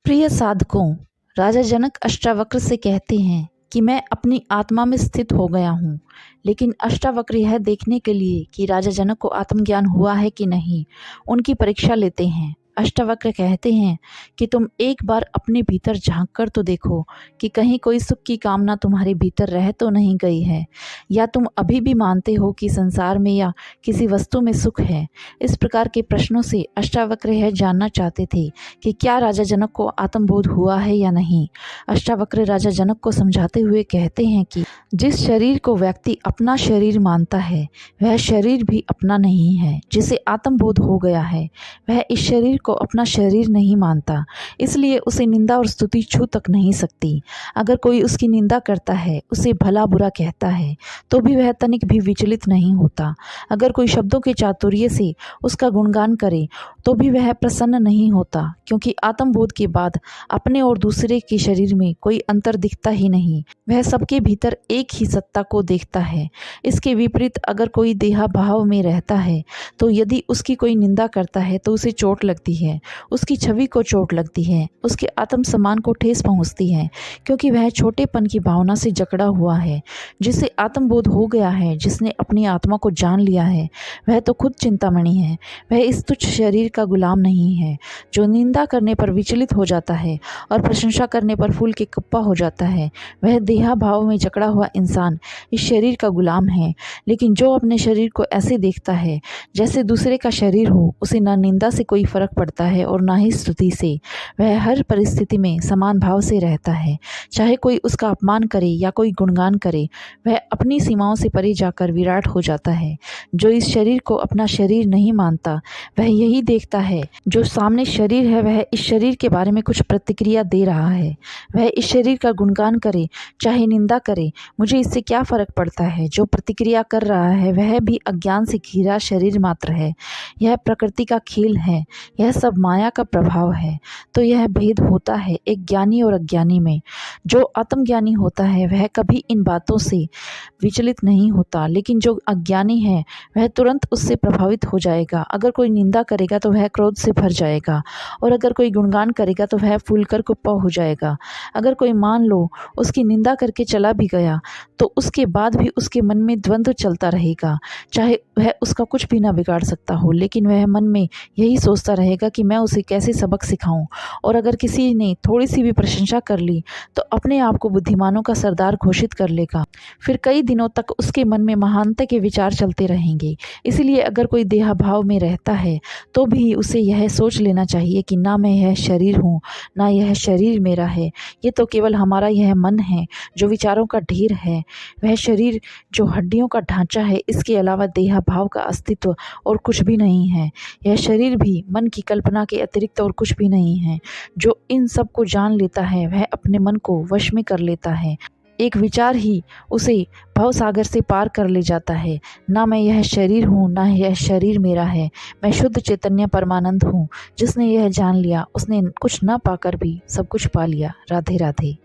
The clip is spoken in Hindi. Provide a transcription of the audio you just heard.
प्रिय साधकों, राजा जनक अष्टावक्र से कहते हैं कि मैं अपनी आत्मा में स्थित हो गया हूँ। लेकिन अष्टावक्र यह देखने के लिए कि राजा जनक को आत्मज्ञान हुआ है कि नहीं, उनकी परीक्षा लेते हैं। अष्टावक्र कहते हैं कि तुम एक बार अपने भीतर झांक कर तो देखो कि कहीं कोई सुख की कामना तुम्हारे भीतर रह तो नहीं गई है, या तुम अभी भी मानते हो कि संसार में या किसी वस्तु में सुख है। इस प्रकार के प्रश्नों से अष्टावक्र यह जानना चाहते थे कि क्या राजा जनक को आत्मबोध हुआ है या नहीं। अष्टावक्र राजा जनक को समझाते हुए कहते हैं कि जिस शरीर को व्यक्ति अपना शरीर मानता है, वह शरीर भी अपना नहीं है। जिसे आत्मबोध हो गया है, वह इस शरीर को अपना शरीर नहीं मानता, इसलिए उसे निंदा और स्तुति छू तक नहीं सकती। अगर कोई उसकी निंदा करता है, उसे भला बुरा कहता है, तो भी वह तनिक भी विचलित नहीं होता। अगर कोई शब्दों के चातुर्य से उसका गुणगान करे, तो भी वह प्रसन्न नहीं होता, क्योंकि आत्मबोध के बाद अपने और दूसरे के शरीर में कोई अंतर दिखता ही नहीं। वह सबके भीतर एक ही सत्ता को देखता है। इसके विपरीत अगर कोई देहा भाव में रहता है, तो यदि उसकी कोई निंदा करता है तो उसे चोट लगती है, उसकी छवि को चोट लगती है, उसके आत्म सम्मान को ठेस पहुंचती है, क्योंकि वह छोटेपन की भावना से जकड़ा हुआ है। जिसे आत्मबोध हो गया है, जिसने अपनी आत्मा को जान लिया है, वह तो खुद चिंतामणि है। वह इस तुच्छ शरीर का गुलाम नहीं है। जो निंदा करने पर विचलित हो जाता है और प्रशंसा करने पर फूल के कप्पा हो जाता है, वह देहा भाव में जकड़ा हुआ इंसान इस शरीर का गुलाम है। लेकिन जो अपने शरीर को ऐसे देखता है जैसे दूसरे का शरीर हो, उसे ना निंदा से कोई फर्क पड़ता है और ना ही स्तुति से। वह हर परिस्थिति में समान भाव से रहता है। चाहे कोई उसका अपमान करे या कोई गुणगान करे, वह अपनी सीमाओं से परे जाकर विराट हो जाता है। जो इस शरीर को अपना शरीर नहीं मानता, वह यही देखता है जो सामने शरीर है वह इस शरीर के बारे में कुछ प्रतिक्रिया दे रहा है। वह इस शरीर का गुणगान करे चाहे निंदा करे, मुझे इससे क्या फर्क पड़ता है। जो प्रतिक्रिया कर रहा है वह भी अज्ञान से घिरा शरीर मात्र है। यह प्रकृति का खेल है, यह सब माया का प्रभाव है। तो यह भेद होता है एक ज्ञानी और अज्ञानी में। जो आत्मज्ञानी होता है वह कभी इन बातों से विचलित नहीं होता, लेकिन जो अज्ञानी है वह तुरंत उससे प्रभावित हो जाएगा। अगर कोई निंदा करेगा तो वह क्रोध से भर जाएगा, और अगर कोई गुणगान करेगा तो वह फूलकर कुप्पा हो जाएगा। अगर कोई मान लो उसकी निंदा करके चला भी गया, तो उसके बाद भी उसके मन में द्वंद्व चलता रहेगा। चाहे वह उसका कुछ भी ना बिगाड़ सकता हो, लेकिन वह मन में यही सोचता रहेगा कि मैं उसे कैसे सबक सिखाऊं। और अगर किसी ने थोड़ी सी भी प्रशंसा कर ली, तो अपने आप को बुद्धिमानों का सरदार घोषित कर लेगा। फिर कई दिनों तक उसके मन में महानता के विचार चलते रहेंगे। इसलिए अगर कोई देहा भाव में रहता है, तो भी उसे यह सोच लेना चाहिए कि ना मैं यह शरीर हूँ, ना यह शरीर मेरा है। ये तो केवल हमारा यह मन है जो विचारों का ढेर है। वह शरीर जो हड्डियों का ढांचा है, इसके अलावा देहा भाव का अस्तित्व और कुछ भी नहीं है। यह शरीर भी मन की कल्पना के अतिरिक्त और कुछ भी नहीं है। जो इन सब को जान लेता है, वह अपने मन को वश में कर लेता है। एक विचार ही उसे भवसागर से पार कर ले जाता है। ना मैं यह शरीर हूँ, ना यह शरीर मेरा है। मैं शुद्ध चैतन्य परमानंद हूँ। जिसने यह जान लिया, उसने कुछ न पाकर भी सब कुछ पा लिया। राधे राधे।